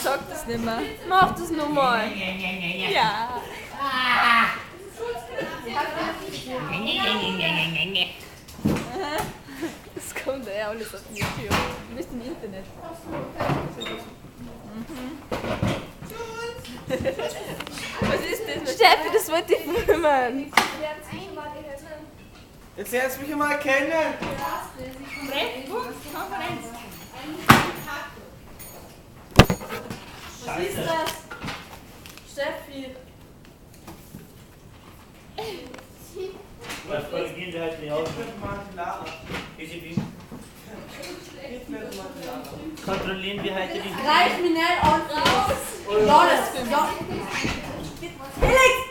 sag das nicht mehr. Mach das nochmal. Ja. Das kommt ja alles auf YouTube. Du bist im Internet. Was ist das? Steffi, das wollte ich filmen. Jetzt lernst du mich mal kennen. Konferenz. Was ist das? Steffi. Was korrigieren wir halt nicht aus? Kontrollieren wir heute die. Reich mich nicht an. Raus! Ja, das. Felix!